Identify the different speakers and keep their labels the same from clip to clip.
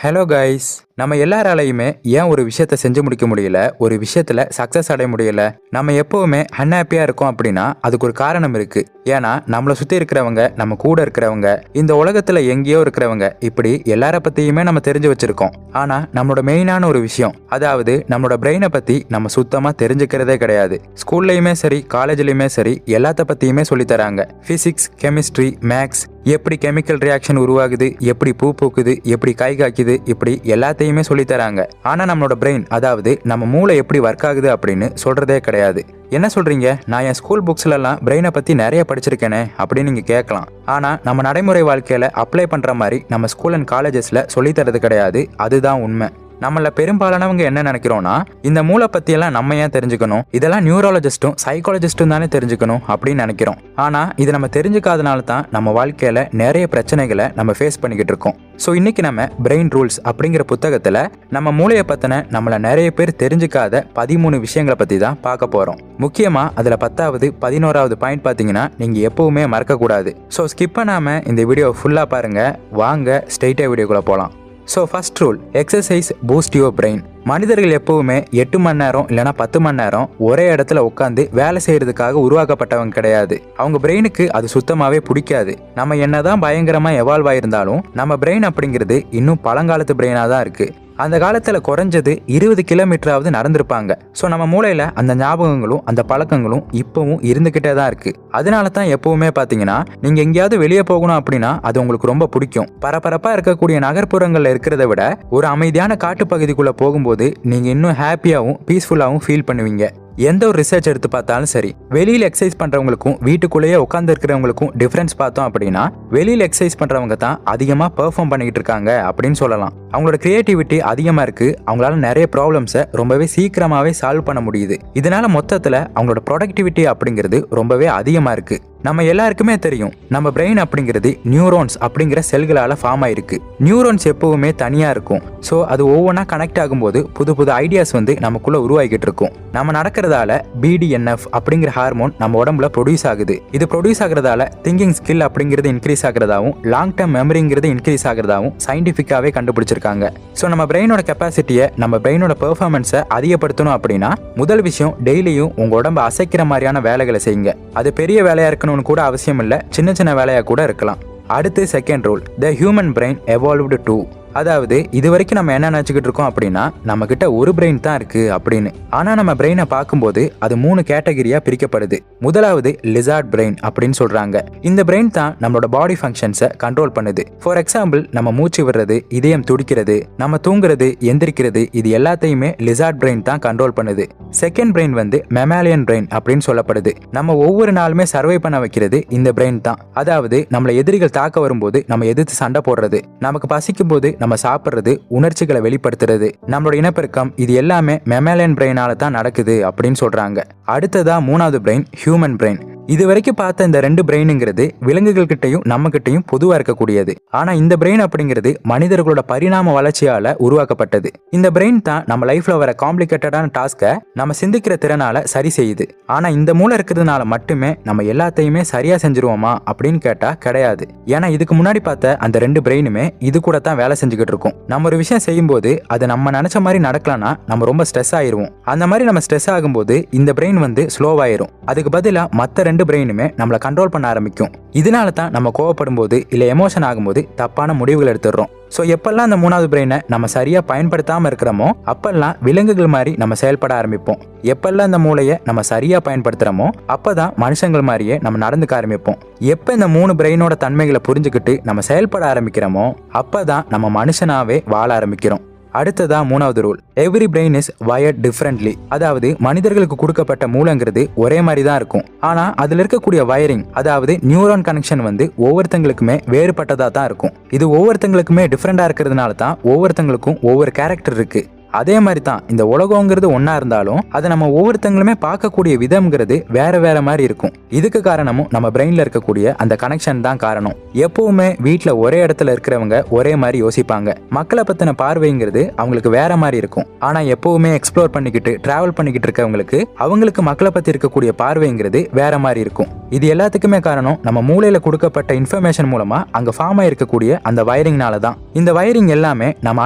Speaker 1: Hello guys, நம்ம எல்லாராலையுமே ஏன் ஒரு விஷயத்த செஞ்சு முடிக்க முடியல, ஒரு விஷயத்துல சக்சஸ் அடைய முடியல, நம்ம எப்பவுமே அன்ஹாப்பியா இருக்கோம் அப்படின்னா அதுக்கு ஒரு காரணம் இருக்கு. ஏன்னா நம்மளை சுத்தி இருக்கிறவங்க, நம்ம கூட இருக்கிறவங்க, இந்த உலகத்துல எங்கேயோ இருக்கிறவங்க, இப்படி எல்லார பத்தியுமே நம்ம தெரிஞ்சு வச்சிருக்கோம். ஆனா நம்மளோட மெயினான ஒரு விஷயம், அதாவது நம்மளோட பிரெயினை பத்தி நம்ம சுத்தமா தெரிஞ்சுக்கிறதே கிடையாது. ஸ்கூல்லையுமே சரி, காலேஜ்லயுமே சரி, எல்லாத்த பத்தியுமே சொல்லி தராங்க. பிசிக்ஸ், கெமிஸ்ட்ரி, மேக்ஸ், எப்படி கெமிக்கல் ரியாக்ஷன் உருவாகுது, எப்படி பூ பூக்குது, எப்படி கை காய்க்குது, இப்படி எல்லாத்தையுமே சொல்லி தராங்க. ஆனா நம்மளோட பிரெயின், அதாவது நம்ம மூளை எப்படி ஒர்க் ஆகுது அப்படின்னு சொல்றதே கிடையாது. என்ன சொல்றீங்க, நான் என் ஸ்கூல் புக்ஸ்ல எல்லாம் பிரெயினை பத்தி நிறைய படிச்சிருக்கேனே அப்படின்னு நீங்க கேட்கலாம். ஆனா நம்ம நடைமுறை வாழ்க்கையில அப்ளை பண்ற மாதிரி நம்ம ஸ்கூல் அண்ட் காலேஜஸ்ல சொல்லி தரது கிடையாது. அதுதான் உண்மை. நம்மள பெரும்பாலானவங்க என்ன நினைக்கிறோம்னா, இந்த மூளை பத்தி எல்லாம் நம்ம ஏன் தெரிஞ்சுக்கணும், இதெல்லாம் நியூரோலஜிஸ்டும் சைக்காலஜிஸ்டும் தானே தெரிஞ்சுக்கணும் அப்படின்னு நினைக்கிறோம். ஆனா இது நம்ம தெரிஞ்சுக்காதனால தான் நம்ம வாழ்க்கையில நிறைய பிரச்சனைகளை நம்ம ஃபேஸ் பண்ணிக்கிட்டு இருக்கோம். ஸோ இன்னைக்கு நம்ம பிரெயின் ரூல்ஸ் அப்படிங்கிற புத்தகத்துல நம்ம மூளையை பத்தின நம்மள நிறைய பேர் தெரிஞ்சுக்காத 13 விஷயங்களை பத்தி தான் பார்க்க போறோம். முக்கியமா அதுல 10வது 11வது பாயிண்ட் பாத்தீங்கன்னா நீங்க எப்பவுமே மறக்க கூடாது. ஸோ ஸ்கிப் பண்ணாம இந்த வீடியோ ஃபுல்லா பாருங்க. வாங்க ஸ்ட்ரெயிட்டா வீடியோக்குள்ள போலாம். So first rule, exercise boost your brain. மனிதர்கள் எப்பவுமே 8 மணி நேரம் இல்லைனா 10 மணி நேரம் ஒரே இடத்துல உட்காந்து வேலை செய்யறதுக்காக உருவாக்கப்பட்டவங்க கிடையாது. அவங்க பிரெயினுக்கு அது சுத்தமாவே பிடிக்காது. நம்ம என்னதான் பயங்கரமா எவால்வ் ஆயிருந்தாலும் நம்ம பிரெயின் அப்படிங்கிறது இன்னும் பழங்காலத்து பிரெயினா தான் இருக்கு. அந்த காலத்துல குறைஞ்சது 20 கிலோமீட்டராவது நடந்திருப்பாங்க. ஸோ நம்ம மூளையில அந்த ஞாபகங்களும் அந்த பழக்கங்களும் இப்பவும் இருந்துகிட்டே தான் இருக்கு. அதனால தான் எப்பவுமே பாத்தீங்கன்னா நீங்க எங்கேயாவது வெளியே போகணும் அப்படின்னா அது உங்களுக்கு ரொம்ப பிடிக்கும். பரபரப்பா இருக்கக்கூடிய நகர்ப்புறங்கள்ல இருக்கிறத விட ஒரு அமைதியான காட்டுப்பகுதிக்குள்ள போகும்போது நீங்க இன்னும் ஹாப்பியாவும் பீஸ்ஃபுல்லாவும் ஃபீல் பண்ணுவீங்க. எந்த ஒரு ரிசர்ச் எடுத்து பார்த்தாலும் சரி, வெளியில் எக்ஸசைஸ் பண்றவங்களுக்கும் வீட்டுக்குள்ளேயே உட்கார்ந்து இருக்கிறவங்களுக்கும் டிஃபரன்ஸ் பார்த்தோம் அப்படின்னா, வெளியில் எக்ஸசைஸ் பண்றவங்க தான் அதிகமா பெர்ஃபார்ம் பண்ணிக்கிட்டு இருக்காங்க அப்படின்னு சொல்லலாம். அவங்களோட கிரியேட்டிவிட்டி அதிகமா இருக்கு. அவங்களால நிறைய ப்ராப்ளம்ஸை ரொம்பவே சீக்கிரமாவே சால்வ் பண்ண முடியுது. இதனால மொத்தத்துல அவங்களோட ப்ரொடக்டிவிட்டி அப்படிங்கிறது ரொம்பவே அதிகமா இருக்கு. நம்ம எல்லாருக்குமே தெரியும், நம்ம பிரெயின் அப்படிங்கிறது நியூரோன்ஸ் அப்படிங்கிற செல்களால ஃபார்ம் ஆயிருக்கு. நியூரோன்ஸ் எப்பவுமே தனியா இருக்கும். ஸோ அது ஒவ்வொன்றா கனெக்ட் ஆகும்போது புது புது ஐடியாஸ் வந்து நமக்குள்ள உருவாகிட்டு இருக்கும். நம்ம நடக்கிறதால BDNF அப்படிங்கிற ஹார்மோன் நம்ம உடம்புல ப்ரொடியூஸ் ஆகுது. இது ப்ரொடியூஸ் ஆகுறதால திங்கிங் ஸ்கில் அப்படிங்கிறது இன்க்ரீஸ் ஆகுறதாவும் லாங் டர்ம் மெமரிங்கிறது இன்க்ரீஸ் ஆகுறதாவும் சயின்டிஃபிக்காவே கண்டுபிடிச்சிருக்காங்க. ஸோ நம்ம பிரெயினோட கெப்பாசிட்டியை, நம்ம பிரெயினோட பெர்ஃபார்மன்ஸை அதிகப்படுத்தணும் அப்படின்னா முதல் விஷயம், டெய்லியும் உங்க உடம்பு அசைக்கிற மாதிரியான வேலைகளை செய்யுங்க. அது பெரிய வேலையா இருக்கணும் கூட அவசியம் இல்ல, சின்ன சின்ன வேலையா கூட இருக்கலாம். அடுத்து second rule, the human brain evolved to. அதாவது இது வரைக்கும் நம்ம என்ன நினைச்சுக்கிட்டு இருக்கோம் அப்படின்னா நம்ம கிட்ட ஒரு பிரெயின் தான் இருக்கு அப்படின்னு. ஆனா நம்ம பிரெயினை பார்க்கும்போது அது 3 கேட்டகரியா பிரிக்கப்படுது. முதலாவது லிசார்ட் பிரெயின் அப்படின்னு சொல்றாங்க. இந்த பிரெயின் தான் நம்மளோட பாடி ஃபங்க்ஷன்ஸை கண்ட்ரோல் பண்ணுது. ஃபார் எக்ஸாம்பிள், நம்ம மூச்சு விடுறது, இதயம் துடிக்கிறது, நம்ம தூங்குறது, எந்திரிக்கிறது, இது எல்லாத்தையுமே லிசார்ட் பிரெயின் தான் கண்ட்ரோல் பண்ணுது. செகண்ட் பிரெயின் வந்து மெமாலியன் பிரெயின் அப்படின்னு சொல்லப்படுது. நம்ம ஒவ்வொரு நாளுமே சர்வை பண்ண வைக்கிறது இந்த பிரெயின் தான். அதாவது நம்மளை எதிரிகள் தாக்க வரும்போது நம்ம எதிர்த்து சண்டை போடுறது, நமக்கு பசிக்கும் போது நம்ம சாப்பிடுறது, உணர்ச்சிகளை வெளிப்படுத்துறது, நம்மளோட இனப்பெருக்கம், இது எல்லாமே மெமாலியன் பிரெயினால தான் நடக்குது அப்படின்னு சொல்றாங்க. அடுத்ததா 3வது பிரெயின், ஹியூமன் பிரெயின். இது வரைக்கும் பார்த்த இந்த 2 பிரெயினுங்கிறது விலங்குகள் கிட்டையும் நம்ம கிட்டையும் பொதுவா இருக்கக்கூடியது. ஆனா இந்த பிரெயின் அப்படிங்கிறது மனிதர்களோட பரிணாம வளர்ச்சியால உருவாக்கப்பட்டது. இந்த பிரெயின் தான் நம்ம லைஃப்ல வர காம்ப்ளிகேட்டடான டாஸ்கை நம்ம சிந்திக்கிற திறனால சரி செய்யுது. ஆனா இந்த மூளை இருக்கிறதுனால மட்டுமே நம்ம எல்லாத்தையுமே சரியா செஞ்சிருவோமா அப்படின்னு கேட்டா கிடையாது. ஏன்னா இதுக்கு முன்னாடி பார்த்த அந்த 2 பிரெயினுமே இது கூட தான் வேலை செஞ்சுக்கிட்டு இருக்கும். நம்ம ஒரு விஷயம் செய்யும் போது அது நம்ம நினைச்ச மாதிரி நடக்கலன்னா நம்ம ரொம்ப ஸ்ட்ரெஸ் ஆயிருவோம். அந்த மாதிரி நம்ம ஸ்ட்ரெஸ் ஆகும்போது இந்த பிரெயின் வந்து ஸ்லோவாயிரும். அதுக்கு பதிலா மற்ற 2 பிரெயினுமே நம்மளை கண்ட்ரோல் பண்ண ஆரம்பிக்கும். இதனால தான் நம்ம கோவப்படும் போது இல்ல எமோஷன் ஆகும்போது தப்பான முடிவுகள் எடுத்துடுறோம். ஸோ எப்பெல்லாம் அந்த 3வது பிரெயினை நம்ம சரியா பயன்படுத்தாம இருக்கிறோமோ அப்பெல்லாம் விலங்குகள் மாதிரி நம்ம செயல்பட ஆரம்பிப்போம். எப்பெல்லாம் இந்த மூளையை நம்ம சரியா பயன்படுத்துறோமோ அப்பதான் மனுஷங்கள் மாதிரியே நம்ம நடந்துக்க ஆரம்பிப்போம். எப்ப இந்த 3 பிரெயினோட தன்மைகளை புரிஞ்சுக்கிட்டு நம்ம செயல்பட ஆரம்பிக்கிறோமோ அப்பதான் நம்ம மனுஷனாவே வாழ ஆரம்பிக்கிறோம். அடுத்ததா 3வது rule, every brain is wired differently. அதாவது மனிதர்களுக்கு கொடுக்கப்பட்ட மூளைங்கிறது ஒரே மாதிரி தான் இருக்கும். ஆனா அதுல இருக்கக்கூடிய வயரிங், அதாவது நியூரான் கனெக்ஷன் வந்து ஒவ்வொருத்தங்களுக்குமே வேறுபட்டதா தான் இருக்கும். இது ஒவ்வொருத்தங்களுக்குமே டிஃபரெண்டா இருக்கிறதுனால தான் ஒவ்வொருத்தங்களுக்கும் ஒவ்வொரு கேரக்டர் இருக்கு. அதே மாதிரி தான் இந்த உலகங்கிறது ஒன்னா இருந்தாலும் அதை நம்ம ஒவ்வொருத்தங்களுமே பார்க்கக்கூடிய விதம்ங்கிறது வேற வேற மாதிரி இருக்கும். இதுக்கு காரணமும் நம்ம பிரெயின்ல இருக்கக்கூடிய அந்த கனெக்ஷன் தான் காரணம். எப்பவுமே வீட்டுல ஒரே இடத்துல இருக்கிறவங்க ஒரே மாதிரி யோசிப்பாங்க. மக்களை பத்தின பார்வைங்கிறது அவங்களுக்கு வேற மாதிரி இருக்கும். ஆனா எப்பவுமே எக்ஸ்ப்ளோர் பண்ணிக்கிட்டு டிராவல் பண்ணிக்கிட்டு இருக்கவங்களுக்கு அவங்களுக்கு மக்களை பத்தி இருக்கக்கூடிய பார்வைங்கிறது வேற மாதிரி இருக்கும். இது எல்லாத்துக்குமே காரணம் நம்ம மூளையில கொடுக்கப்பட்ட இன்ஃபர்மேஷன் மூலமா அங்க ஃபார்ம் ஆயிருக்கக்கூடிய அந்த வயரிங்னால தான். இந்த வயரிங் எல்லாமே நம்ம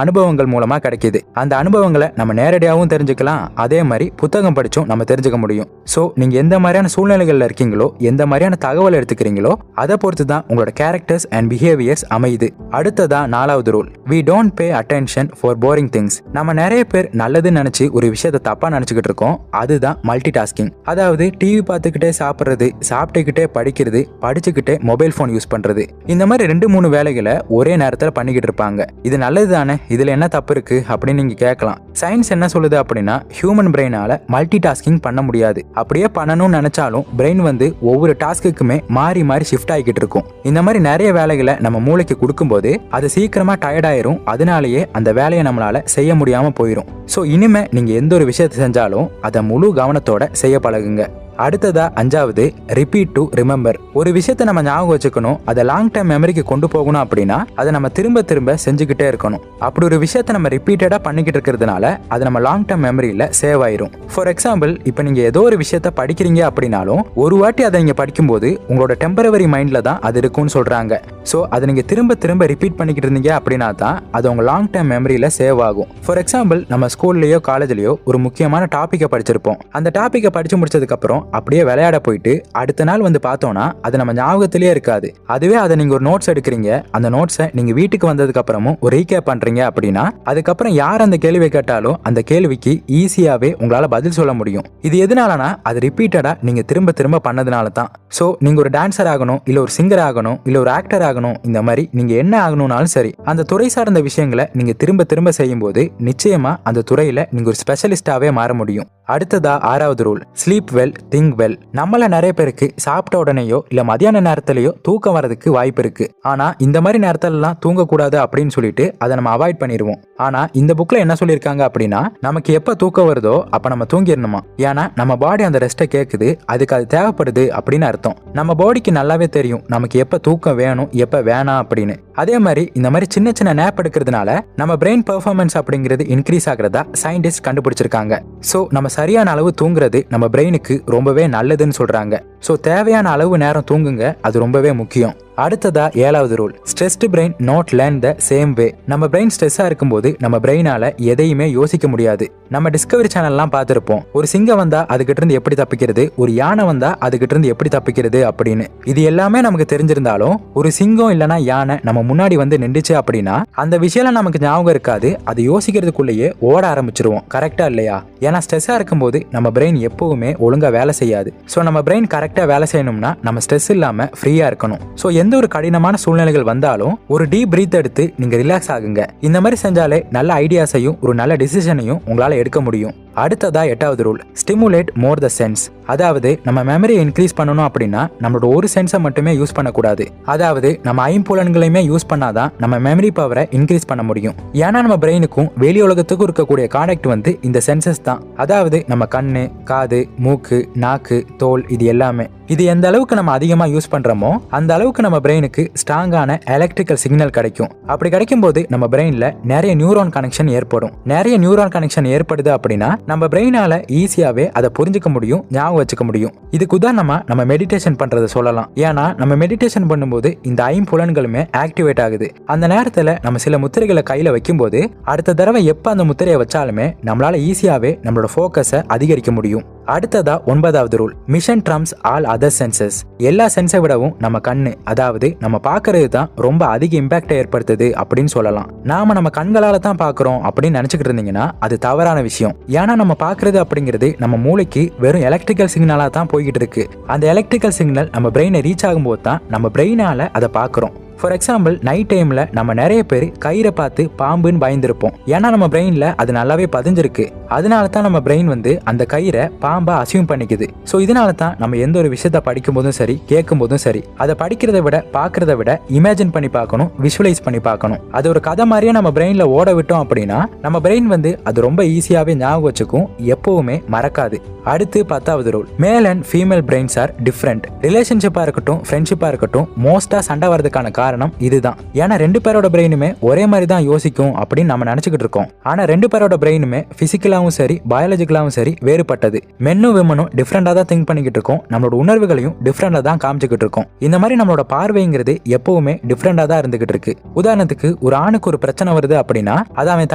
Speaker 1: அனுபவங்கள் மூலமா கிடைக்குது. அந்த அனுபவங்களை நம்ம நேரடியாகவும் தெரிஞ்சுக்கலாம், அதே மாதிரி புத்தகம் படிச்சும் நம்ம தெரிஞ்சுக்க முடியும். ஸோ நீங்க எந்த மாதிரியான சூழ்நிலைகள்ல இருக்கீங்களோ, எந்த மாதிரியான தகவல் எடுத்துக்கிறீங்களோ அதை பொறுத்து தான் உங்களோட கேரக்டர்ஸ் அண்ட் பிஹேவியர்ஸ் அமையுது. அடுத்ததா 4வது rule, we don't pay attention for boring things. நம்ம நிறைய பேர் நல்லதுன்னு நினைச்சு ஒரு விஷயத்தை தப்பா நினைச்சுக்கிட்டு இருக்கோம். அதுதான் மல்டி டாஸ்கிங். அதாவது டிவி பார்த்துக்கிட்டே சாப்பிட்றது, சாப்பிட்டுக்கிட்டே படிக்கிறது, படிச்சுக்கிட்டே மொபைல் போன் யூஸ் பண்றது, இந்த மாதிரி 2-3 வேலைகளை ஒரே நேரத்தில் பண்ணிக்கிட்டு இருப்பாங்க. இது நல்லது தானே, இதுல என்ன தப்பு இருக்கு அப்படின்னு நீங்க கேட்கலாம். சயின்ஸ் என்ன சொல்லுது அப்படின்னா ஹியூமன் பிரெயினால மல்டி டாஸ்கிங் பண்ண முடியாது. அப்படியே பண்ணணும்னு நினைச்சாலும் பிரெயின் ஒவ்வொரு டாஸ்க்குமே மாறி மாறி ஷிஃப்ட் ஆகிக்கிட்டு இருக்கும். இந்த மாதிரி நிறைய வேலைகளை நம்ம மூளைக்கு கொடுக்கும்போது அது சீக்கிரமா டயர்ட் ஆயிரும். அதனாலேயே அந்த வேலையை நம்மளால செய்ய முடியாம போயிடும். ஸோ இனிமே நீங்க எந்த ஒரு விஷயத்தை செஞ்சாலும் அதை முழு கவனத்தோட செய்ய பழகுங்க. அடுத்ததா 5வது, ரிப்பீட் டு ரிமெம்பர். ஒரு விஷயத்தை நம்ம ஞாபகம் வச்சுக்கணும், அதை லாங் டைம் மெமரிக்கு கொண்டு போகணும் அப்படின்னா அதை நம்ம திரும்ப திரும்ப செஞ்சுக்கிட்டே இருக்கணும். அப்படி ஒரு விஷயத்தை நம்ம ரிப்பீட்டடா பண்ணிக்கிட்டு இருக்கிறதுனால அது நம்ம லாங் டைம் மெமரியில சேவ் ஆயிரும். ஃபார் எக்ஸாம்பிள், இப்போ நீங்க ஏதோ ஒரு விஷயத்தை படிக்கிறீங்க அப்படின்னாலும் ஒரு வாட்டி அதை நீங்க படிக்கும்போது உங்களோட டெம்பரவரி மைண்ட்ல தான் அது இருக்கும்னு சொல்றாங்க. ஸோ அதை நீங்க திரும்ப திரும்ப ரிப்பீட் பண்ணிக்கிட்டு இருந்தீங்க அப்படின்னா தான் அது உங்க லாங் டைம் மெமரியில சேவ் ஆகும். ஃபார் எக்ஸாம்பிள், நம்ம ஸ்கூல்லயோ காலேஜ்லயோ ஒரு முக்கியமான டாபிக்கை படிச்சிருப்போம். அந்த டாபிக்கை படிச்சு முடிச்சதுக்கு அப்புறம் அப்படியே விளையாட போயிட்டு அடுத்த நாள் பார்த்தோம்னா அது நம்ம ஞாபகத்திலேயே இருக்காது. அதுவே அதை நீங்க ஒரு நோட்ஸ் எடுக்கிறீங்க, அந்த நோட்ஸை நீங்க வீட்டுக்கு வந்ததுக்கு அப்புறமும் ஒரு ரீகேப் பண்றீங்க அப்படின்னா அதுக்கப்புறம் யார் அந்த கேள்வியை கேட்டாலும் அந்த கேள்விக்கு ஈஸியாவே உங்களால பதில் சொல்ல முடியும். இது எதனாலனா அது ரிப்பீட்டடா நீங்க திரும்ப திரும்ப பண்ணதுனால தான். ஸோ நீங்க ஒரு டான்சர் ஆகணும், இல்ல ஒரு சிங்கர் ஆகணும், இல்ல ஒரு ஆக்டர் ஆகணும், இந்த மாதிரி நீங்க என்ன ஆகணும்னாலும் சரி, அந்த துறை சார்ந்த விஷயங்களை நீங்க திரும்ப திரும்ப செய்யும் போது நிச்சயமா அந்த துறையில நீங்க ஒரு ஸ்பெஷலிஸ்டாவே மாற முடியும். அடுத்ததா 6வது rule, sleep well think well. நம்மள நிறைய பேருக்கு சாப்பிட்ட உடனேயோ இல்ல மதியான நேரத்திலேயோ தூக்கம் வரதுக்கு வாய்ப்பு இருக்கு. ஆனா இந்த மாதிரி நேரத்திலலாம் தூங்கக்கூடாது அப்படின்னு சொல்லிட்டு அதை நம்ம அவாய்ட் பண்ணிடுவோம். ஆனா இந்த புக்ல என்ன சொல்லியிருக்காங்க அப்படின்னா நமக்கு எப்ப தூக்கம் வருதோ அப்ப நம்ம தூங்கிடணுமா. ஏன்னா நம்ம பாடி அந்த ரெஸ்ட்டை கேட்குது, அதுக்கு அது தேவைப்படுது அப்படின்னு அர்த்தம். நம்ம பாடிக்கு நல்லாவே தெரியும் நமக்கு எப்ப தூக்கம் வேணும் எப்ப வேணாம் அப்படின்னு. அதே மாதிரி இந்த மாதிரி சின்ன சின்ன நேப் எடுக்கிறதுனால நம்ம பிரெயின் பெர்ஃபார்மன்ஸ் அப்படிங்கிறது இன்க்ரீஸ் ஆகிறதா சயின்டிஸ்ட் கண்டுபிடிச்சிருக்காங்க. ஸோ நம்ம சரியான அளவு தூங்குறது நம்ம பிரெயினுக்கு ரொம்பவே நல்லதுன்னு சொல்றாங்க. ஸோ தேவையான அளவு நேரம் தூங்குங்க, அது ரொம்பவே முக்கியம். அடுத்ததா 7வது rule, stressed brain not learn the same way. நம்ம பிரெயின் ஸ்ட்ரெஸ்ஸா இருக்கும்போது நம்ம பிரெயினால எதையுமே யோசிக்க முடியாது. நம்ம டிஸ்கவரி சேனல்லாம் பார்த்திருப்போம், ஒரு சிங்கம் வந்தா அதுகிட்ட இருந்து எப்படி தப்பிக்கிறது, ஒரு யானை வந்தா அதுகிட்ட இருந்து எப்படி தப்பிக்கிறது அப்படின்னு. இது எல்லாமே நமக்கு தெரிஞ்சிருந்தாலும் ஒரு சிங்கம் இல்லனா யானை நம்ம முன்னாடி நின்றுச்சு அப்படின்னா அந்த விஷயம் நமக்கு ஞாபகம் இருக்காது. அது யோசிக்கிறதுக்குள்ளேயே ஓட ஆரம்பிச்சிருவோம். கரெக்டா இல்லையா? ஏன்னா ஸ்ட்ரெஸ்ஸா இருக்கும்போது நம்ம பிரெயின் எப்பவுமே ஒழுங்கா வேலை செய்யாது. ஸோ நம்ம பிரெயின் கரெக்டா வேலை செய்யணும்னா நம்ம ஸ்ட்ரெஸ் இல்லாம ஃப்ரீயா இருக்கணும். ஸோ எந்த ஒரு கடினமான சூழ்நிலைகள் வந்தாலும் ஒரு டீப் பிரீத் எடுத்து நீங்க ரிலாக்ஸ் ஆகுங்க. இந்த மாதிரி செஞ்சாலே நல்ல ஐடியாஸையும் ஒரு நல்ல டிசிஷனையும் உங்களால எடுக்க முடியும். அடுத்ததா 8வது rule, stimulate more the sense. அதாவது நம்ம மெமரியை இன்க்ரீஸ் பண்ணணும் அப்படின்னா நம்மளோட ஒரு சென்ஸை மட்டுமே யூஸ் பண்ணக்கூடாது. அதாவது நம்ம ஐம்புலன்களையுமே யூஸ் பண்ணாதான் நம்ம மெமரி பவரை இன்க்ரீஸ் பண்ண முடியும். ஏன்னா நம்ம பிரெயினுக்கும் வெளி உலகத்துக்கும் இருக்கக்கூடிய கானெக்ட் இந்த சென்சஸ் தான். அதாவது நம்ம கண்ணு, காது, மூக்கு, நாக்கு, தோல், இது எல்லாமே. இது எந்த அளவுக்கு நம்ம அதிகமா யூஸ் பண்றோமோ அந்த அளவுக்கு நம்ம பிரெயினுக்கு ஸ்ட்ராங்கான எலக்ட்ரிக்கல் சிக்னல் கிடைக்கும். அப்படி கிடைக்கும் போது நம்ம பிரெயின்ல நிறைய நியூரான் கனெக்ஷன் ஏற்படும். நிறைய நியூரான் கனெக்ஷன் ஏற்படுது அப்படின்னா நம்ம பிரெயினால ஈஸியாவே அதை புரிஞ்சுக்க முடியும், ஞாபகம் வச்சுக்க முடியும். இதுக்கு உதாரணமா நம்ம மெடிடேஷன் பண்றதை சொல்லலாம். ஏன்னா நம்ம மெடிடேஷன் பண்ணும்போது இந்த ஐம்புலன்களுமே ஆக்டிவேட் ஆகுது. அந்த நேரத்துல நம்ம சில முத்திரைகளை கையில வைக்கும் போது அடுத்த தடவை எப்ப அந்த முத்திரையை வச்சாலுமே நம்மளால ஈஸியாவே நம்மளோட ஃபோக்கஸை அதிகரிக்க முடியும். அடுத்ததா 9வது rule, vision trumps all other senses. எல்லா சென்ஸை விடவும் நம்ம கண்ணு, அதாவது நம்ம பார்க்கறது தான் ரொம்ப அதிக இம்பாக்டை ஏற்படுத்துது அப்படின்னு சொல்லலாம். நாம நம்ம கண்களால தான் பார்க்குறோம் அப்படின்னு நினைச்சுக்கிட்டு இருந்தீங்கன்னா அது தவறான விஷயம். ஏன்னா நம்ம பார்க்கறது அப்படிங்கிறது நம்ம மூளைக்கு வெறும் எலக்ட்ரிக்கல் சிக்னலாக தான் போய்கிட்டு இருக்கு. அந்த எலக்ட்ரிக்கல் சிக்னல் நம்ம பிரெயினை ரீச் ஆகும்போது தான் நம்ம பிரெயினால அதை பார்க்குறோம். ஃபார் எக்ஸாம்பிள் நைட் டைம்ல நம்ம நிறைய பேர் கயிறை பார்த்து பாம்புன்னு பயந்துருப்போம். ஏன்னா நம்ம பிரெயின்ல அது நல்லாவே பதிஞ்சிருக்கு. அதனால தான் நம்ம பிரெயின் வந்து அந்த கயிறை பாம்பா அசியூம் பண்ணிக்குது. ஸோ இதனால தான் நம்ம எந்த ஒரு விஷயத்த படிக்கும் போதும் சரி, கேட்கும் போதும் சரி, அதை படிக்கிறத விட பார்க்கறத விட இமேஜின் பண்ணி பார்க்கணும், விஷுவலைஸ் பண்ணி பார்க்கணும். அது ஒரு கதை மாதிரியே நம்ம பிரெயின்ல ஓட விட்டோம் அப்படின்னா நம்ம பிரெயின் வந்து அது ரொம்ப ஈஸியாவே ஞாபகம் வச்சுக்கும், எப்பவுமே மறக்காது. அடுத்து 10வது rule, male and female brains are different. ரிலேஷன்ஷிப்பா இருக்கட்டும், ஃப்ரெண்ட்ஷிப்பா இருக்கட்டும், மோஸ்டா சண்டை வரதுக்கான காரணம் இதுதான். ஏன்னா 2 பேரோட பிரெயினுமே ஒரே மாதிரி தான் யோசிக்கும் அப்படின்னு நம்ம நினைச்சுக்கிட்டு இருக்கோம். ஆனா 2 பேரோட பிரெயினுமே பிசிக்கலாவும் சரி, பயாலஜிக்கலாவும் சரி வேறுபட்டது. மென்னும் விமனும் டிஃப்ரெண்டா தான் திங்க் பண்ணிக்கிட்டு இருக்கோம், நம்மளோட உணர்வுகளையும் டிஃப்ரெண்டா தான் காமிச்சுக்கிட்டு இருக்கோம். இந்த மாதிரி நம்மளோட பார்வைங்கிறது எப்பவுமே டிஃப்ரெண்டா தான் இருந்துகிட்டு இருக்கு. உதாரணத்துக்கு ஒரு ஆணுக்கு ஒரு பிரச்சனை வருது அப்படின்னா அதை அவன்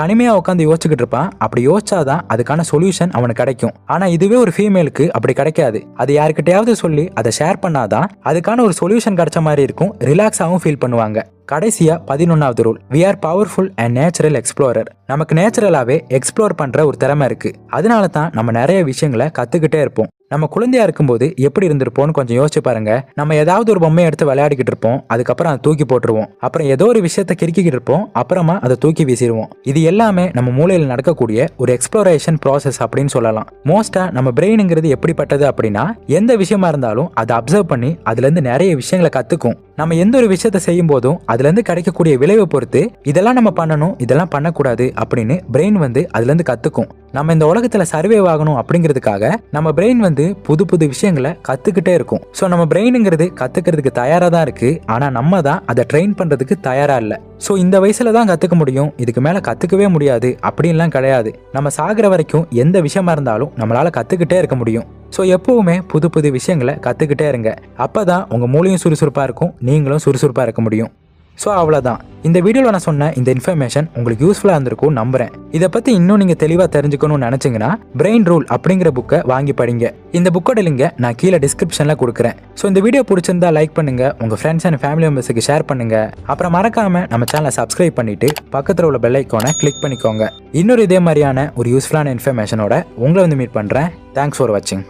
Speaker 1: தனிமையா உட்காந்து யோசிச்சுக்கிட்டு இருப்பான். அப்படி யோசிச்சாதான் அதுக்கான சொல்யூஷன் அவனுக்கு கிடைக்கும். ஆனா இதுவே ஒரு ஃபீமேலுக்கு அப்படி கிடைக்காது. அது யாருக்கிட்டையாவது சொல்லி அதை ஷேர் பண்ணாதான் அதுக்கான ஒரு சொல்யூஷன் கிடைச்ச மாதிரி இருக்கும், ரிலாக்ஸாவும் ஃபீல் பண்ணுவாங்க. கடைசியா 11வது rule, we are powerful and natural explorer. நமக்கு நேச்சுரலாவே எக்ஸ்ப்ளோர் பண்ற ஒரு திறமை இருக்கு. அதனால தான் நம்ம நிறைய விஷயங்களை கத்துக்கிட்டே இருப்போம். நம்ம குழந்தையா இருக்கும்போது எப்படி இருந்திருப்போம்னு கொஞ்சம் யோசிச்சு பாருங்க. நம்ம ஏதாவது ஒரு பொம்மையை எடுத்து விளையாடிக்கிட்டு இருப்போம், அதுக்கப்புறம் அதை தூக்கி போட்டுருவோம். அப்புறம் ஏதோ ஒரு விஷயத்த கிறுக்கிக்கிட்டு இருப்போம், அப்புறமா அதை தூக்கி வீசிடுவோம். இது எல்லாமே நம்ம மூளையில் நடக்கக்கூடிய ஒரு எக்ஸ்ப்ளோரேஷன் ப்ராசஸ் அப்படின்னு சொல்லலாம். மோஸ்டா நம்ம பிரெயினுங்கிறது எப்படிப்பட்டது அப்படின்னா எந்த விஷயமா இருந்தாலும் அதை அப்சர்வ் பண்ணி அதுல இருந்து நிறைய விஷயங்களை கத்துக்கும். நம்ம எந்த ஒரு விஷயத்த செய்யும் போதும் அதுல இருந்து கிடைக்கக்கூடிய விளைவை பொறுத்து இதெல்லாம் நம்ம பண்ணணும், இதெல்லாம் பண்ணக்கூடாது அப்படின்னு பிரெயின் வந்து அதுல இருந்து கத்துக்கும். நம்ம இந்த உலகத்துல சர்வைவ் ஆகணும் அப்படிங்கிறதுக்காக நம்ம பிரெயின் வந்து புது புது விஷயங்களை கத்துக்கிட்டே இருக்கும். ஸோ நம்ம பிரெயினுங்கிறது கத்துக்கிறதுக்கு தயாரா தான் இருக்கு, ஆனா நம்ம தான் அதை ட்ரெயின் பண்றதுக்கு தயாரா இல்லை. ஸோ இந்த வயசுல தான் கத்துக்க முடியும், இதுக்கு மேல கத்துக்கவே முடியாது அப்படின்லாம் கிடையாது. நம்ம சாகிற வரைக்கும் எந்த விஷயமா இருந்தாலும் நம்மளால கத்துக்கிட்டே இருக்க முடியும். ஸோ எப்பவுமே புது புது விஷயங்களை கத்துக்கிட்டே இருங்க. அப்பதான் உங்க மூளையும் சுறுசுறுப்பா இருக்கும், நீங்களும் சுறுசுறுப்பா இருக்க முடியும். ஸோ அவ்வளோதான். இந்த வீடியோவில் நான் சொன்ன இந்த இன்ஃபர்மேஷன் உங்களுக்கு யூஸ்ஃபுல்லாக இருந்திருக்கும் நம்புறேன். இதை பற்றி இன்னும் நீங்கள் தெளிவாக தெரிஞ்சுக்கணும்னு நினச்சிங்கன்னா பிரெயின் ரூல் அப்படிங்கிற புக்கை வாங்கி படிங்க. இந்த புக்கோட லிங்கை நான் கீழே டிஸ்கிரிப்ஷனில் கொடுக்குறேன். ஸோ இந்த வீடியோ பிடிச்சிருந்தா லைக் பண்ணுங்க, உங்கள் ஃப்ரெண்ட்ஸ் அண்ட் ஃபேமிலி மெம்பர்ஸுக்கு ஷேர் பண்ணுங்க. அப்புறம் மறக்காம நம்ம சேனலை சப்ஸ்கிரைப் பண்ணிட்டு பக்கத்தில் உள்ள பெல் ஐக்கானை கிளிக் பண்ணிக்கோங்க. இன்னொரு இதே மாதிரியான ஒரு யூஸ்ஃபுல்லான இன்ஃபர்மேஷனோட உங்களை வந்து மீட் பண்ணுறேன். தேங்க்ஸ் ஃபார் வாட்சிங்.